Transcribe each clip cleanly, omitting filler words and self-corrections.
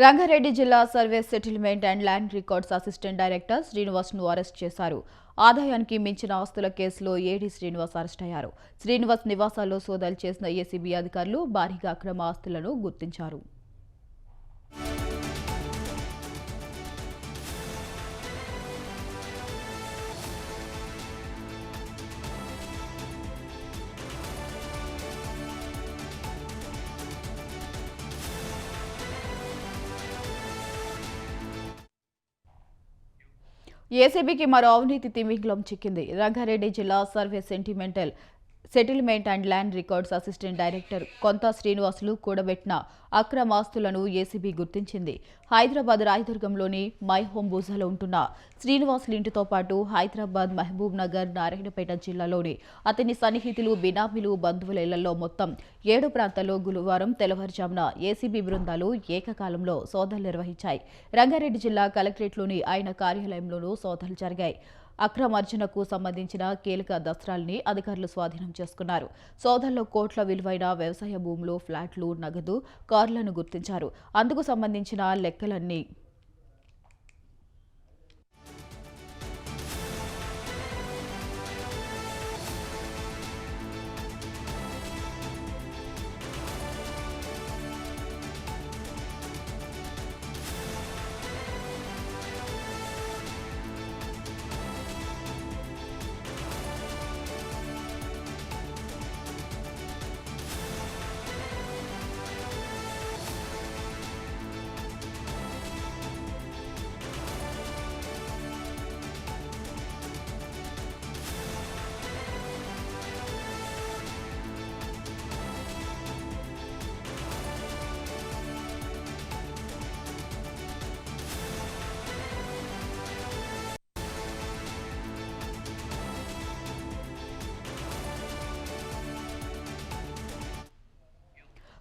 రంగారెడ్డి జిల్లా service settlement and land records assistant director శ్రీనివాస్ను arrest చేశారు. ఆదాయానికి మించిన ఆస్తుల కేసులో ఏడీ శ్రీనివాస్ అరెస్ట్ అయ్యారు. శ్రీనివాస్ నివాసాల్లో సోదాలు చేసిన ఏసీబీ అధికారులు భారీగా అక్రమ ఆస్తులను గుర్తించారు. ఏసీబీకి మరో అవినీతి తిమింగలం చిక్కింది. రంగారెడ్డి జిల్లా service settlement and land records assistant director కొంత శ్రీనివాసులు కూడబెట్టిన అక్రమ ఆస్తులను ఏసీబీ గుర్తించింది. హైదరాబాద్ రాయదుర్గంలోని మై హోమ్ బూజాలో ఉంటున్న శ్రీనివాసులు ఇంటితో పాటు హైదరాబాద్, మహబూబ్ నగర్, నారాయణపేట జిల్లాలోని అతని సన్నిహితులు, బినామీలు, బంధువుల ఇళ్లలో మొత్తం 7 ప్రాంతాల్లో గురువారం తెల్లవారుజామున ఏసీబీ బృందాలు ఏకకాలంలో సోదాలు నిర్వహించాయి. రంగారెడ్డి జిల్లా కలెక్టరేట్లోని ఆయన కార్యాలయంలోనూ సోదాలు జరిగాయి. అక్రమార్జనకు సంబంధించిన కీలక దస్త్రాల్ని అధికారులు స్వాధీనం చేసుకున్నారు. సోదాల్లో కోట్ల విలువైన వ్యవసాయ భూములు, ఫ్లాట్లు, నగదు, కార్లను గుర్తించారు. అందుకు సంబంధించిన లెక్కలన్నీ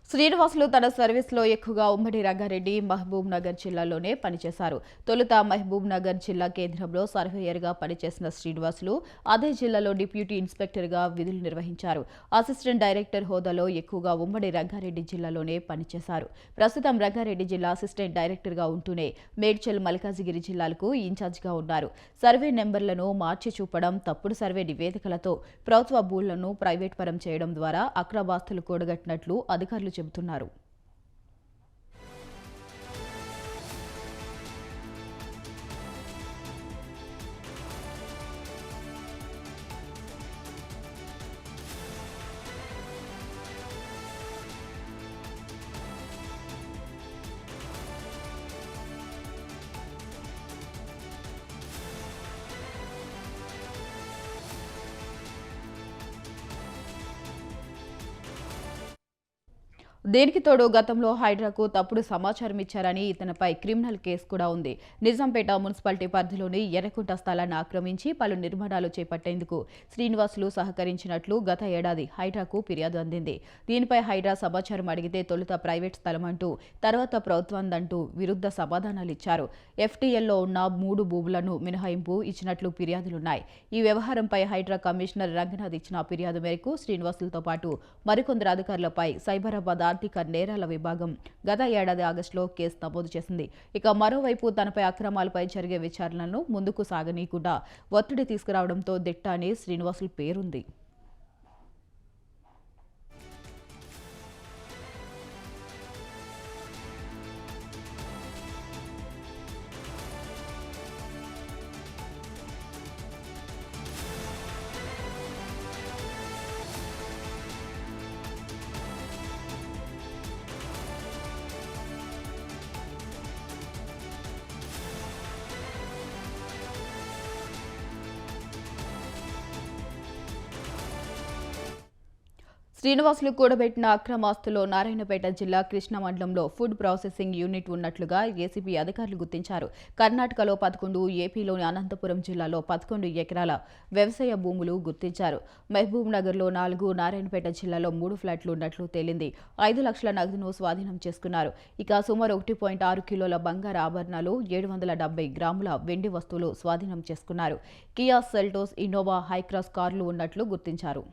శ్రీనివాసులు తన సర్వీస్లో ఎక్కువగా ఉమ్మడి రంగారెడ్డి, మహబూబ్ నగర్ జిల్లాలోనే పనిచేశారు. తొలుత మహబూబ్ నగర్ జిల్లా కేంద్రంలో సర్వేయర్గా పనిచేసిన శ్రీనివాసులు అదే జిల్లాలో డిప్యూటీ ఇన్స్పెక్టర్గా విధులు నిర్వహించారు. అసిస్టెంట్ డైరెక్టర్ హోదాలో ఎక్కువగా ఉమ్మడి రంగారెడ్డి జిల్లాలోనే పనిచేశారు. ప్రస్తుతం రంగారెడ్డి జిల్లా అసిస్టెంట్ డైరెక్టర్గా ఉంటూనే మేడ్చల్, మల్కాజిగిరి జిల్లాలకు ఇన్ఛార్జిగా ఉన్నారు. సర్వే నెంబర్లను మార్చి చూపడం, తప్పుడు సర్వే నివేదికలతో ప్రభుత్వ భూములను ప్రైవేట్ పరం చేయడం ద్వారా అక్రమాస్తులు కూడగట్టినట్లు అధికారులు చెబుతున్నారు. దీనికి తోడు గతంలో హైడ్రాకు తప్పుడు సమాచారం ఇచ్చారని ఇతనిపై క్రిమినల్ కేసు కూడా ఉంది. నిజాంపేట మున్సిపాలిటీ పరిధిలోని ఎర్రకుంట స్థలాన్ని ఆక్రమించి పలు నిర్మాణాలు చేపట్టేందుకు శ్రీనివాసులు సహకరించినట్లు గత ఏడాది హైడ్రాకు ఫిర్యాదు అందింది. దీనిపై హైడ్రా సమాచారం అడిగితే తొలుత ప్రైవేట్ స్థలమంటూ, తర్వాత ప్రభుత్వందంటూ విరుద్ధ సమాధానాలిచ్చారు. ఎఫ్టీఎల్లో ఉన్న 3 భూములను మినహాయింపు ఇచ్చినట్లు ఫిర్యాదులున్నాయి. ఈ వ్యవహారంపై హైడ్రా కమిషనర్ రంగనాథ్ ఇచ్చిన ఫిర్యాదు మేరకు శ్రీనివాసులతో పాటు మరికొందరు అధికారులపై సైబరాబాద్ ఆర్థిక నేరాల విభాగం గత ఏడాది ఆగస్టులో కేసు నమోదు చేసింది. ఇక మరోవైపు తనపై అక్రమాలపై జరిగే విచారణలను ముందుకు సాగనీయకుండా ఒత్తిడి తీసుకురావడంతో దిట్ట అని శ్రీనివాసుల పేరుంది. శ్రీనివాసులు కూడబెట్టిన అక్రమాస్తులో నారాయణపేట జిల్లా కృష్ణ మండలంలో ఫుడ్ ప్రాసెసింగ్ యూనిట్ ఉన్నట్లుగా ఏసీబీ అధికారులు గుర్తించారు. కర్ణాటకలో 11, ఏపీలోని అనంతపురం జిల్లాలో 11 ఎకరాల వ్యవసాయ భూములు గుర్తించారు. మహబూబ్ నగర్లో 4, నారాయణపేట జిల్లాలో 3 ఫ్లాట్లు ఉన్నట్లు తేలింది. 5 లక్షల నగదును స్వాధీనం చేసుకున్నారు. ఇక సుమారు 1.6 కిలోల బంగారు ఆభరణాలు, 770 గ్రాముల వెండి వస్తువులు స్వాధీనం చేసుకున్నారు. కియా సెల్టోస్, ఇన్నోవా, హైక్రాస్ కార్లు ఉన్నట్లు గుర్తించారు.